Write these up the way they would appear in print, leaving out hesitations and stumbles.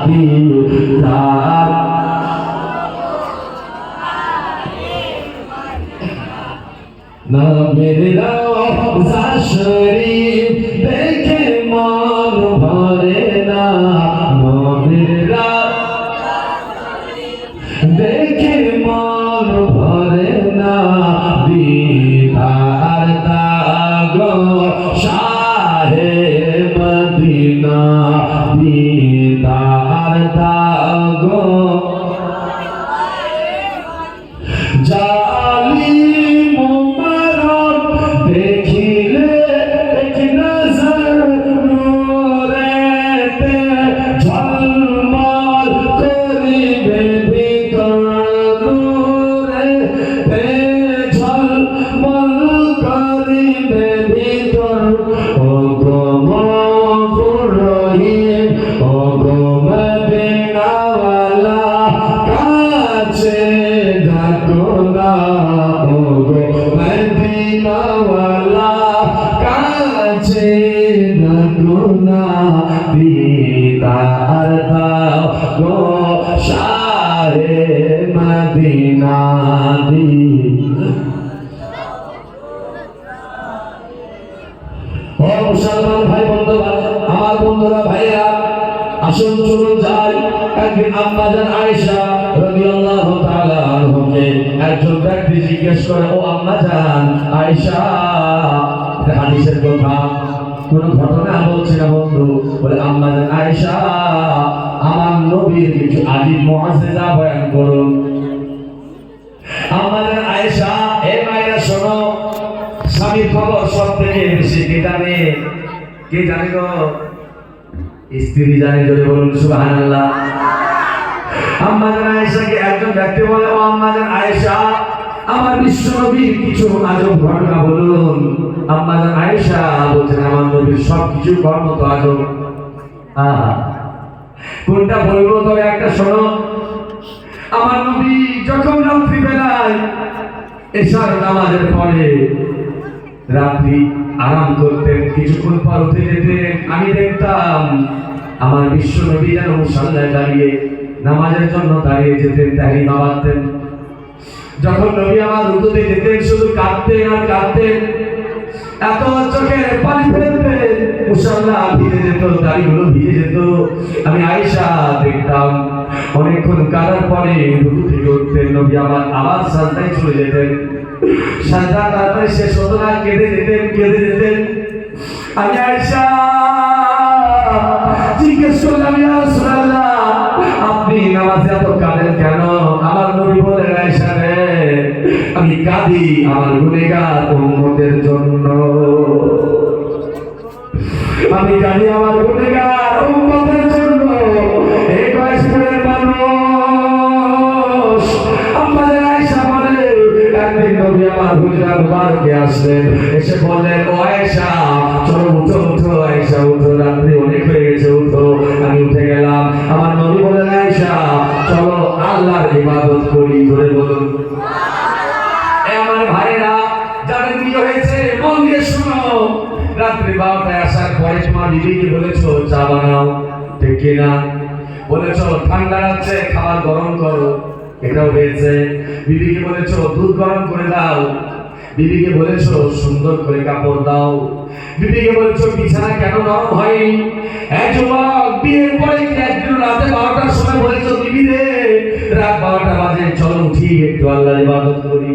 দিদার নবীর রওজা শরীফ দেখে মন ভরে না নবীর রওজা শরীফ দেখে মন ভরে না দিদার দাগো শাহে মদিনা দিদার দাগো জালি মুবারক দেখিলে এক নজর নূরেতে ঝলমল করিবে ভিতর নূরেতে ঝলমল করিবে ভিতর ও গো পুরোহিত ও গো মদিনাওয়ালা কাছে ডাকো না ও গো মদিনাওয়ালা কাছে ডাকো না দিদার দাও গো শাহে মদিনা ও মুসলমান ভাই বন্ধুরা আমার বন্ধুরা ভাইরা আসুন চলুন যাই একদিন আম্মাজান আয়েশা রাদিয়াল্লাহু তাআলা আনহাকে একজন ব্যক্তি জিজ্ঞেস করে ও আম্মাজান আয়েশা হাদিসের কথা কোন ঘটনা বলছে না বন্ধু বলে আম্মাজান আয়েশা আমার নবীর কিছু আজীব মুআজিজা বয়ান করুন আম্মাজান আয়েশা এ মায়েরা শোনো স্বামীর খবর সব থেকে বেশি কে জানে গো স্ত্রী জানে জোরে বলুন সুবহানাল্লাহ আম্মাজান আয়েশাকে একজন ব্যক্তি বলে ও আম্মাজান আয়েশা আমার বিশ্বনবীর কিছু আজব ঘটনা বলুন আম্মাজান আয়েশা বলছেন আমার নবীর সবকিছু কর্ম তো আজব কোনটা বলবো তবে একটা শোনো আমার নবী যখন রাত্রি বেলায় এশার নামাজের পরে রাত্রি আরাম করতেন কিছুক্ষণ পর উঠে যেতেন আমি দেখতাম আমার বিশ্ব নবী যেন মুসল্লায় দাঁড়িয়ে নামাজের জন্য দাঁড়িয়ে যেতেন তাহিমা বাঁধতেন যখন নবী আমার রুকুতে যেতেন শুধু কাঁদতেন আর কাঁদতেন এত চোখের পানি ফেলতেন মুসল্লা ভিজে যেত দাড়িগুলো ভিজে যেত আমি আয়েশা দেখতাম অনেকক্ষণ কাঁদার পরে রুকু থেকে উঠতেন নবী আমার আবার সাজদায় চলে যেতেন সাজদা তারপরে শেষ হতো না কেঁদে যেতেন আমি আয়েশা জিজ্ঞেস করলাম ইয়া রাসূলুল্লাহ আপনি নামাজে এত কাঁদেন কেন আমার নবী বলেন আয়েশা রে আমি কাঁদি আমার গুনাহগার উম্মতের জন্য আমি কাঁদি আমার গুনাহগার উম্মতের জন্য এই বয়সের মানুষ আমাদের আয়েশা বলে একদিন নবী আমার হুজরা মুবারকে আসলেন এসে বললেন ও আয়েশা চলো উঠো আয়েশা উঠো রাত্রি অনেক হয়ে গেছে উঠো আমি উঠে গেলাম আমার নবী বলেন আয়েশা চলো আল্লাহর ইবাদত করি ধরে বলুন আমার ভাইরা যাদের বিয়ে হয়েছে মন দিয়ে শুনো রাত্রি 12টায় আসার পরে তোমার বিবিকে বলেছো চা বানাও ঠিক কিনা বলেছো ঠান্ডা আছে খাবার গরম করো এটাও হয়েছে বিবিকে বলেছো দুধ গরম করে দাও বিবিকে বলেছো সুন্দর করে কাপড় দাও বিবিকে বলেছো বিছানা কেন নরম হয়নি এক যুবক বিয়ের পরে একদিন রাতে 12টার সময় বলেছো বিবি রে রাত 12টা বাজে চলো উঠি একটু আল্লাহর ইবাদত করি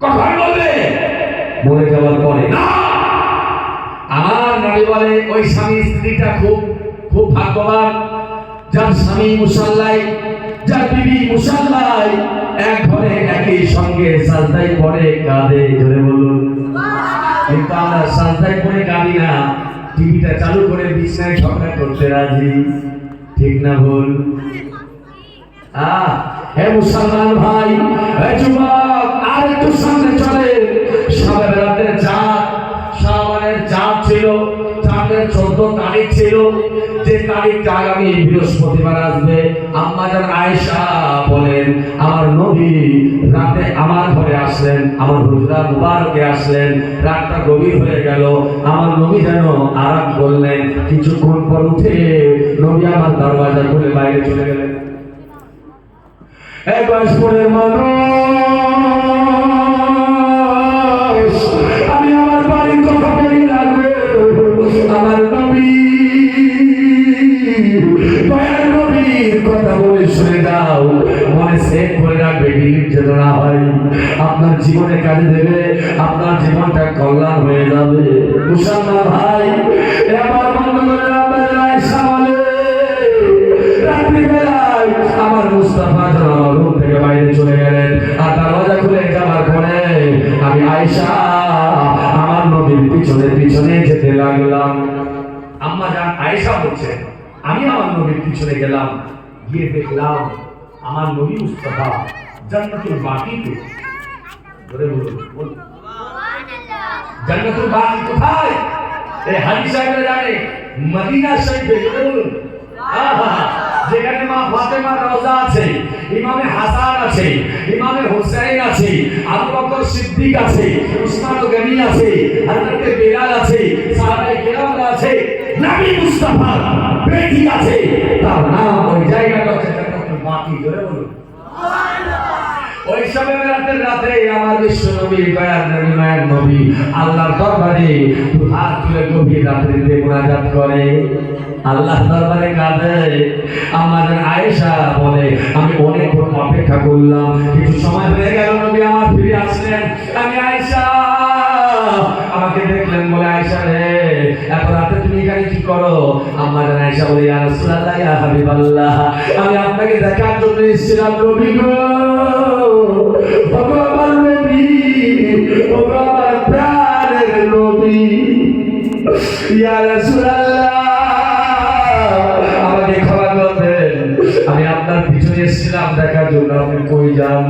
কখন বলবে মরে যাওয়ার পরে না আমার নবী বলে ওই স্বামী স্ত্রীটা খুব ভাগ্যবান যার স্বামী মুসাল্লায় যার বিবি মুসাল্লায় এক ঘরে একই সঙ্গে সাজদায় পড়ে কাঁদে জোরে বলুন কিন্তু আমরা সাজদায় পড়ে কাঁদি না টিভিটা চালু করে বিছানায় ঝগড়া করতে রাজি ঠিক না ভুল হে মুসলমান ভাই হে যুবক আর একটু সামনে চলে সাবের রাতের শাবানের চাঁদ ছিল চাঁদের 14 তারিখ ছিল যে তারিখটা আগামী বৃহস্পতিবার আসবে আম্মাজান আয়েশা বলেন আমার নবী রাতে আমার ঘরে আসলেন আমার হুজরা মুবারকে আসলেন রাতটা গভীর হয়ে গেল আমার নবী যেন আরাম করলেন কিছুক্ষণ পর উঠে নবী আমার দরওয়াজা খুলে বাইরে চলে গেলেন। এক মাস পরে মানুষ, আমি আমার বাড়ির কথা বলি লাগবে, আমার নবী দয়ার নবীর কথা বলে শুনে দাও, মনে সেট করে রাখবে, ডিলিট যেন না হয়। আপনার জীবনে কাজে দেবে, আপনার জীবনটা কল্যাণ হয়ে যাবে। মুসলমান ভাই, এবার বন্ধ করে আপনাদের আয়েশা বলে, রাত্রিবেলায় আমার মুস্তাফা যেন আমার রুম থেকে বাইরে চলে গেলেন, আর দরওয়াজা খুলে যাওয়ার পরে আমি আয়েশা আমার নবীর পিছনে পিছনে যেতে লাগলাম। আম্মা জান আয়েশা বলছেন, আমি আমার নবীর পিছনে গেলাম, গিয়ে দেখলাম আমার নবী মুস্তাফা জান্নাতুল বাকিতে। ধরে বলুন জান্নাতুল বাকি কোথায়? এই হাদিস সাহেবরা জানে, মদিনা শরীফে। ধরে বলুন যেখানে মা ফাতেমার রওজা আছে, ইমামে হাসান আছে, ইমামে হুসাইন আছে, আবু বকর সিদ্দিক আছে, উসমান গনি আছে, হযরত বিলাল আছে, সাহাবায়ে কেরামরা আছে, নবী মুস্তাফা বেটি আছে, তার নাম ওই জায়গাটা হচ্ছে জান্নাতুল বাকি। ধরে বলুন ওই সবে রাতে আমার বিশ্ব নবী দয়ার নবী মায়ের নবী আল্লাহর দরবারে হাত তুলে গভীর রাত্রিতে মুনাজাত করে, আল্লাহর দরবারে কাঁদে। আমাদের আয়েশা বলে, আমি অনেকক্ষণ অপেক্ষা করলাম, কিছু সময় হয়ে গেল, নবী আমার ফিরে আসলেন। আমি আয়েশা, আমাকে দেখলেন বলে, আয়েশা রে এত রাতে তুমি এখানে কি করো? আমাদের আয়েশা বলে, ইয়া রাসূলুল্লাহ ইয়া হাবিবাল্লাহ, আমি আপনাকে দেখার জন্য এসেছিলাম নবী গো, আমার নবী, আমার প্রাণের নবী, ইয়া রাসূলুল্লাহ আমাকে ক্ষমা করবেন, আমি আপনার পিছনে এসেছিলাম দেখার জন্য। আপনি কই যান?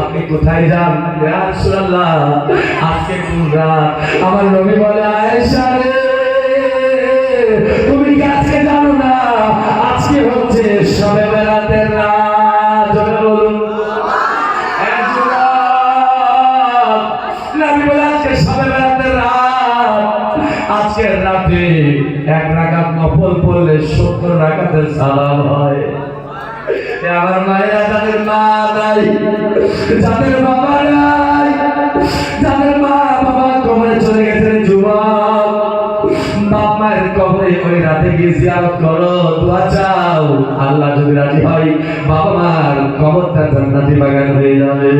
আপনি কোথায় যান? ইয়া রাসূলুল্লাহ আজকে কোন রাত? আমার নবী বলে, আয়েশা রে তুমি কি আজকে জানো না আজকে হচ্ছে শবে বরাতের রাত? জোরে বলুন নবী বলে, আজকে শবে বরাতের রাত, আজকের রাতে এক রাকাত নফল পড়লে 70 রাকাতের সালাম হয়। আমার মায়েরা, যাদের মা নাই, যাদের বাবা নাই, যাদের মা বাবা কবরে চলে গেছেন, যুবক বাপ মায়ের কবরে ওই রাতে গিয়ে জিয়ারত করো, দোয়া চাও, আল্লাহ যদি রাজি হয় বাবা মার কবরটা জান্নাতি বাগান হয়ে যাবে।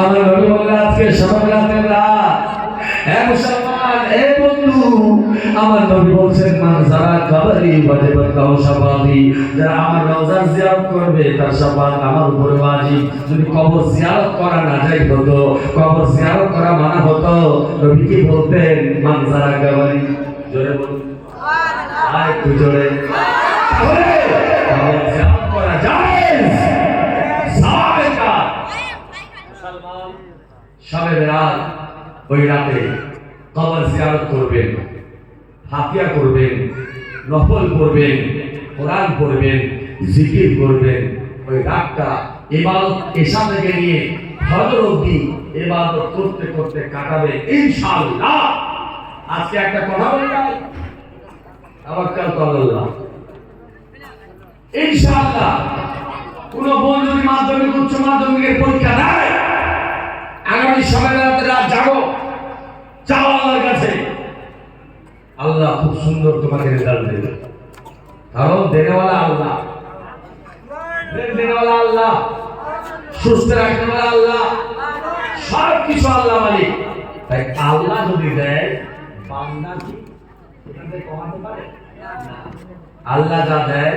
আমার নবী বললেন, আজকে শবে বরাতের রাত। এ মুসলমান, এ বন্ধু, আমার নবী বলছেন, মান যারা কবরি ওয়াজিবাত লাহু শাফাআতি, যারা আমার রওজা জিয়ারত করবে তার শাফাআত আমার উপরে ওয়াজিব। যদি কবর জিয়ারত করা না যায় হতো, কবর জিয়ারত করা মানা হতো, নবী কি বলতেন? মান যারা কবরি। জোরে বলুন সুবহানাল্লাহ, আর একটু জোরে। তাহলে কবর জিয়ারত করা জায়েজ, সওয়াবের কাজ। মুসলমান শবে বরাত ওই রাতে কবর জিয়ারত করবেন, হাতিয়া করবেন, নফল করবেন, কোরআন পড়বেন, জিকির করবেন। ওই রাতটা ইবাদত এশা থেকে নিয়ে ফজর অবধি ইবাদত করতে করতে কাটাবে ইনশাআল্লাহ। আজকে একটা কথা বলে যাই, তাওয়াক্কাল আল্লাহ, ইনশাআল্লাহ কোন বোন যদি মাধ্যমিক উচ্চ মাধ্যমিকের পরীক্ষা দেয়, আগামী শবে বরাতের রাত জাগো, চাও আল্লাহর কাছে, আল্লাহ খুব সুন্দর তোমাকে রেজাল্ট দেবে। কারণ দেনেওয়ালা আল্লাহ, দেনেওয়ালা আল্লাহ, সুস্থ রাখনেওয়ালা আল্লাহ, সব কিছু আল্লাহ মালিক। তাই আল্লাহ যদি দেয়, বান্দা কি এখান থেকে কমাতে পারে? আল্লাহ যা দেয়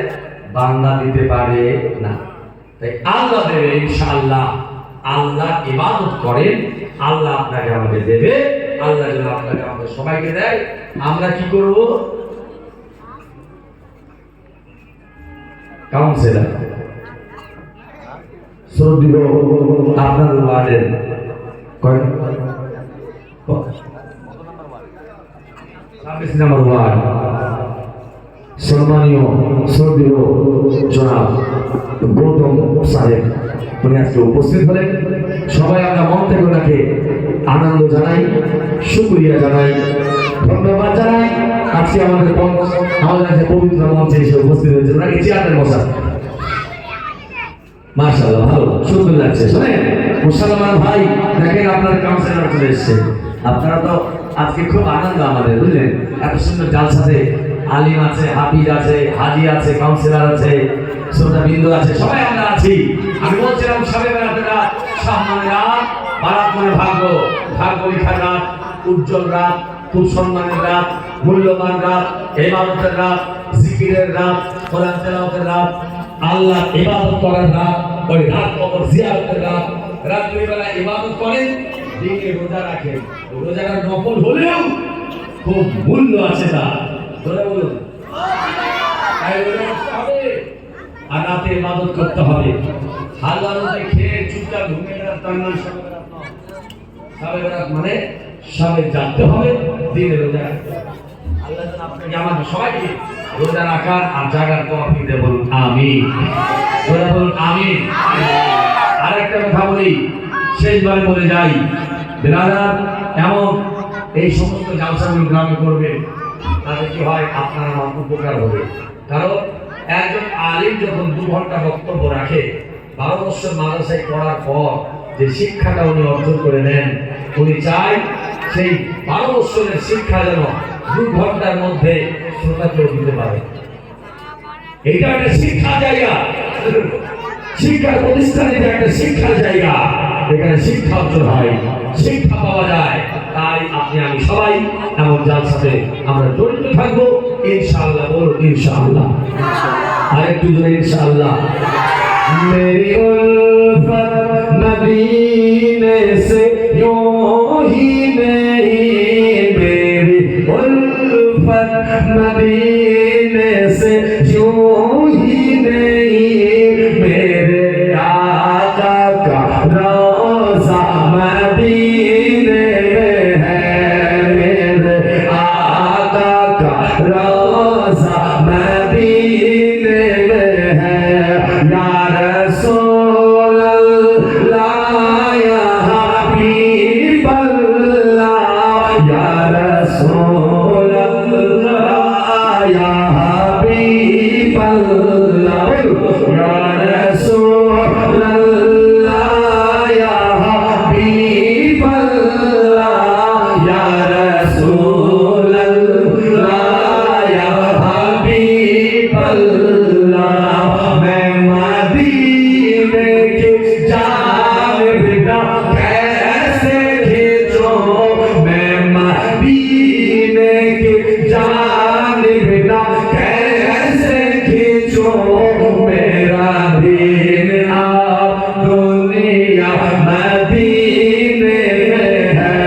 বান্দা দিতে পারে না। তাই আল্লাহ দেবে ইনশাআল্লাহ। আল্লাহ ইবাদত করেন, আল্লাহ আপনাকে আমাকে দেবে। আল্লাহ যেন আপনাকে আমাদের সবাইকে দেয়। আমরা কি করব? কাউন্সিলর সৌদি আপনার ওয়ার্ডের নম্বর ওয়ার্ড সম্মানীয় সৌদি জনাব গৌতম সাহেব উনি আজকে উপস্থিত হলেন। সবাই আমরা মন থেকে ওনাকে আনন্দ জানাই, শুকরিয়া জানাই, ধন্যবাদ জানাই। আজকে আমাদের যে পবিত্র মঞ্চে এসে উপস্থিত হয়েছে ওনাকে চেয়ারে বসা মাশাআল্লাহ ভালো সুন্দর লাগছে। শোনেন মুসলমান ভাই দেখেন আপনার কাউন্সিলর চলে এসছে। আপনারা তো আজকে খুব আনন্দ আমাদের বুঝলেন, এত সুন্দর জালসাতে আলিম আছে, হাফিজ আছে, হাজি আছে, কাউন্সিলর আছে, শ্রোতা বিন্দু আছে, সবাই আমরা আছি। আমি বলছিলাম সবে বেড়াতে রাত, সম্মানের রাত, বারাত মানে ভাগ্য, ভাগ্য লিখার রাত, উজ্জ্বল রাত, খুব সম্মানের রাত, মূল্যবান রাত, ইবাদতের রাত, জিকিরের রাত, কোরআন তেলাওয়াতের রাত, আল্লাহ ইবাদত করার রাত, ওই রাত কবর জিয়ারতের রাত। রাত্রিবেলা ইবাদত করেন, দিনে রোজা রাখেন, রোজাটা নফল হলেও খুব মূল্য আছে তার। ধরে বলুন তাই রোজা রাখতে হবে আর রাতে ইবাদত করতে হবে। হালালতে খেয়ে চুপচাপ ঘুমিয়ে গেলে তার নাম সবে বেরাত নয়। সবে বেরাত মানে সবে জানতে হবে, দিনে রোজা রাখতে হবে। আল্লাহ যেন আপনাকে আমাদের সবাইকে রোজা রাখার আর জাগার তৌফিক দেন, বলুন আমিন। বলুন আমিন। আরেকটা কথা বলি, শেষবারে বলে যাই, বেরাদার এমন এই সমস্ত জালসাগুলো গ্রামে করবে, তাহলে কি হয় আপনার আমার উপকার হবে। কারণ একজন আলিম যখন 2 ঘন্টা বক্তব্য রাখে, 12 বছর মাদ্রাসায় পড়ার পর যে শিক্ষাটা উনি অর্জন করে নেন, উনি চাই সেই 12 বছরের শিক্ষা যেন 2 ঘন্টার মধ্যে শ্রোতাকেও দিতে পারে। এইটা একটা শিক্ষা জায়গা, শিক্ষার প্রতিষ্ঠান, এটা একটা শিক্ষার জায়গা, এখানে শিক্ষা অর্জন হয়, শিক্ষা পাওয়া যায়। তাই আপনি আমি সবাই এমন জালসাতে আমরা জড়িত থাকবো ইনশাআল্লাহ। বলুন ইনশাআল্লাহ। আরেকটু জোরে ইনশাআল্লাহ। मेरी उल्फत मदीने से यूं ही नहीं, मेरी उल्फत मदीने से यूं ही नहीं, मेरे आका का रोज़ा मदीने में है, मेरे आका का रोज़ा मदीने में है। या रसूल अल्लाह या हबीब अल्लाह, या रसूल अल्लाह या हबीब अल्लाह, या रसूल अल्लाह या हबीब अल्लाह, या रसूल अल्लाह या हबीब अल्लाह। मैं मदीने की जानिब कैसे खींचूं, मैं मदीने की जानिब कैसे खींचूं, मेरा दीन आप दुनिया मदीने में है,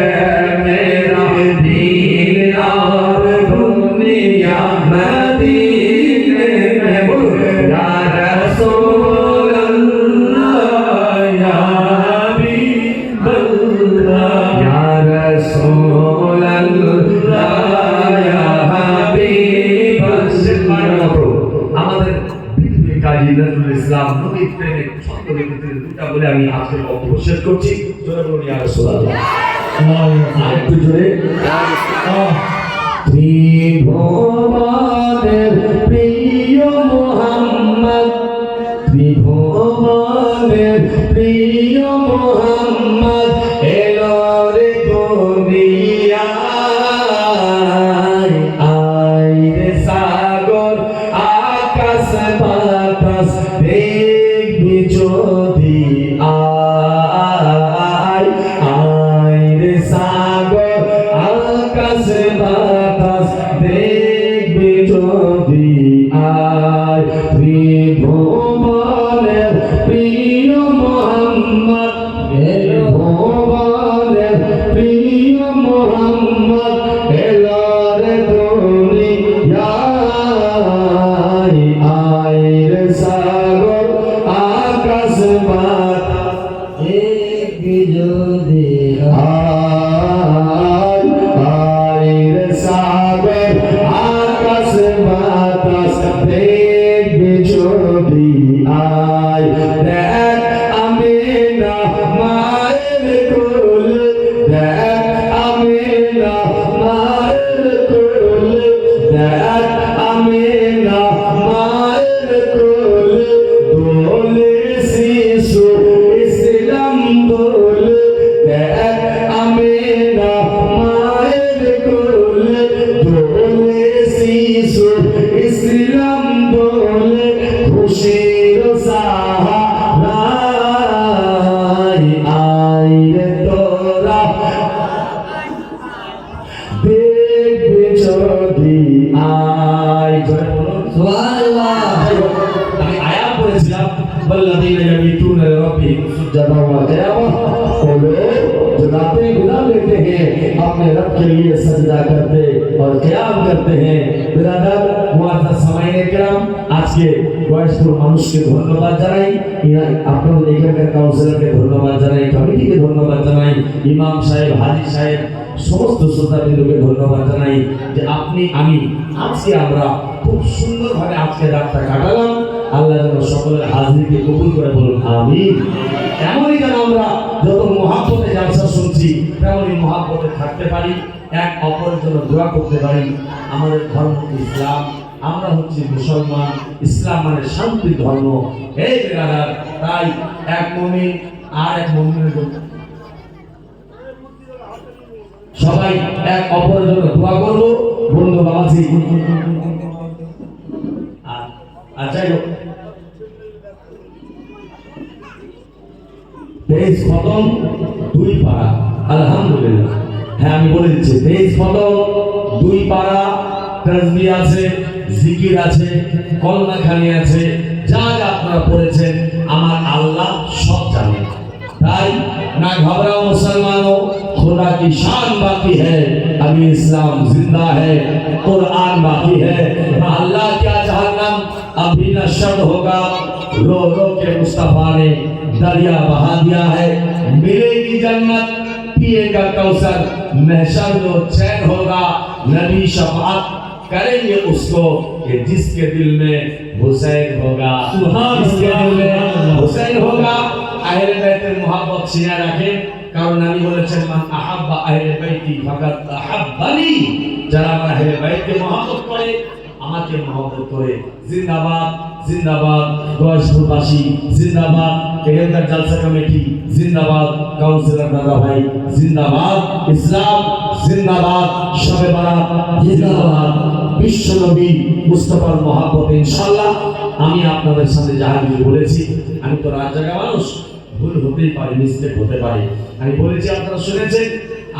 मेरा दीन आप दुनिया मदीने में। या रसूल अल्लाह या हबीब अल्लाह, या रसूल अल्लाह या हबीब अल्लाह। আমাদের পৃথিবীর কাজী নজরুল ইসলাম নবী প্রেমিক ছন্দ লিখেছিলেন, দুটা বলে আমি আজকের বক্তব্য শেষ করছি। জোরে বলুন ইয়া রাসূলুল্লাহ। আরেকটু জোরে। ত্রিভুবনের প্রিয় মুহাম্মদ, ত্রিভুবনের প্রিয় মুহাম্মদ এলো রে দুনিয়ায়, আয় রে সাগর আকাশ বাতাস দেখবি যদি আয়, আয় রে সাগর আকাশ বাতাস দেখবি যদি আয়। ত্রিভুবনের প্রিয় মুহাম্মদ, ত্রিভুবনের প্রিয় মুহাম্মদ এলো রে দুনিয়ায়, আয় রে সাগর আকাশ বাতাস দেখবি যদি আয়, আয় রে সাগর আকাশ বাতাস দেখবি যদি আয়। দেখ আমিনা মায়ের কোল, দেখ আমিনা মায়ের কোল, আমি আয়াত পড়েছিলাম वल्लज़ीना यबीतूना लिरब्बिहिम सुज्जदा व क़ियामा, वो लोग जो रातें गुजार लेते हैं अपने रब के लिए सजदा करते और क़याम करते हैं। बिरादर मुआज़्ज़ज़ सामाईन किराम, আজকে বয়স্ক মানুষকে ধন্যবাদ জানাই, আপনাদের এখানকার কাউন্সিলরকে ধন্যবাদ জানাই, কমিটিকে ধন্যবাদ জানাই, ইমাম সাহেব, হাজী সাহেব, সমস্ত শ্রোতাবৃন্দকে ধন্যবাদ জানাই যে আপনি আমি আজকে আমরা খুব সুন্দরভাবে আজকে রাতটা কাটালাম। আল্লাহ যেন সকলের হাজিরিকে কবুল করে বলুন আমিন। এমনই যেন আমরা যত মহাব্বতে জালসা শুনছি তেমনই মহাব্বতে থাকতে পারি, এক অপরের জন্য দোয়া করতে পারি। আমাদের ধর্ম ইসলাম, আমরা হচ্ছি মুসলমান, ইসলাম মানে শান্তির ধর্ম। এই বেরাদার, তাই এক মুমিন আর এক মুমিনের জন্য সবাই এক অপরের জন্য দোয়া করবো। বন্ধু বাবাজি, যাই হোক, তেইশ খতম 2 পারা, আলহামদুলিল্লাহ। হ্যাঁ, আমি বলে দিচ্ছি, 23 খতম 2 পারা, তাসবিহ আছে, জিকির আছে, কলমা খানি আছে, যা যা আপনারা পড়েছেন আমার আল্লাহ সব জানেন। তাই না ঘবরাও মুসলমানों, खुदा की शान बाकी है, अभी इस्लाम जिंदा है, कुरान बाकी है। अल्लाह क्या जहन्नम अभी नशर होगा, रो रो के मुस्तफा ने दरिया बहा दिया है। मिलेगी जन्नत, पिएगा कौसर, महशर जो चैन होगा, नबी शफाअत करेंगे उसको कि जिसके दिल में हुसैन होगा, जिसके दिल में हुसैन होगा। আহলে বাইতের মুহাব্বত সিনা রাখেন, কারণ নবী বলেছেন মান আহাব্বা আহলে বাইতি ফাকাত আহাব্বানি, যারা আমার আহলে বাইতকে মুহাব্বত করে আমাকে মুহাব্বত করে। জিন্দাবাদ জিন্দাবাদ গয়েশপুরবাসী, জিন্দাবাদ এখানকার জালসা কমিটি, জিন্দাবাদ কাউন্সিলর দাদা ভাই, জিন্দাবাদ ইসলাম, জিন্দাবাদ শবে বারাত, জিন্দাবাদ বিশ্ব নবী মুস্তাফার মুহাব্বত। ইনশাআল্লাহ আমি আপনাদের সাথে জাহাঙ্গীর বলেছি, আমি তো রাত জাগা মানুষ, ভুল হতেই পারে, মিস্টেক হতে পারে। আমি বলেছি, আপনারা শুনেছেন,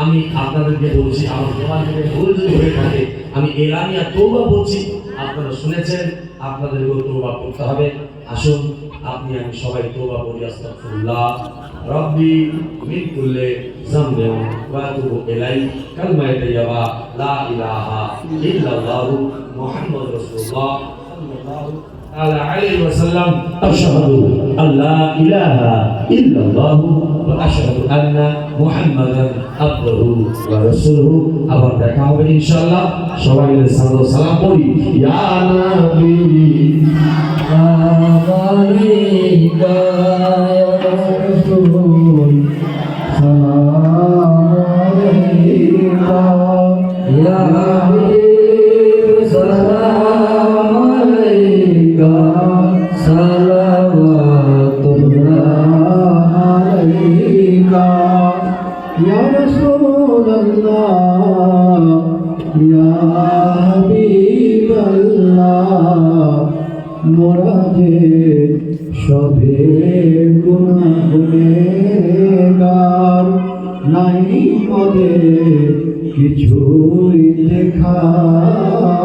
আমি আপনাদেরকে বলছি, আমার জবান থেকে ভুল যদি হয়ে থাকে আমি এলানিয়া তওবা বলছি, আপনারা শুনেছেন, আপনাদেরকেও তওবা করতে হবে। আসুন আপনি আমি সবাই তওবা করি। আস্তাগফিরুল্লাহ রব্বি মিন কুল্লি যামবিন ওয়া আতুবু ইলাইহি, কালমা তাইয়্যিবা লা ইলাহা ইল্লাল্লাহ মুহাম্মাদুর রাসূলুল্লাহ সাল্লাল্লাহু عليه وسلم। أشهد أن لا إله إلا الله وأشهد أن محمدا عبده ورسوله। আবার দেখা হবে ইনশাআল্লাহ। সবাই মিলে সালাম করি। ইয়া নবী আলাইকা ইয়া রাসূল সালাম আলাইকা, ইয়া হাবিব সালাম আলাইকা, সালাওয়াতুল্লাহ আলাইকা, ইয়া রাসূলুল্লাহ ইয়া হাবিবাল্লাহ। মোরা যে সবে গুনাহ গুনেগার, নাই পদে কিছুই দেখাবার,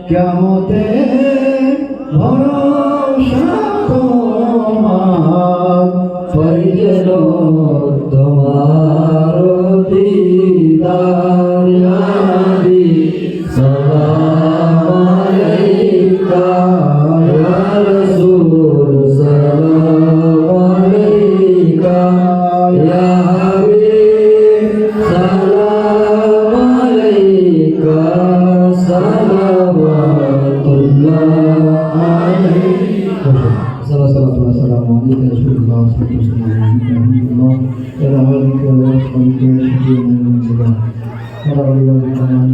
কিয়ামতে ভরসা তোমার, পাইল তোমার দিদার, ইয়া নবী সালাম আলাইকা, ইয়া রাসূল সালাম আলাইকা, ইয়া হাবিব সালাম আলাইকা, সালাওয়াতুল্লাহ আলাইকা। Assalamualaikum warahmatullahi wabarakatuh.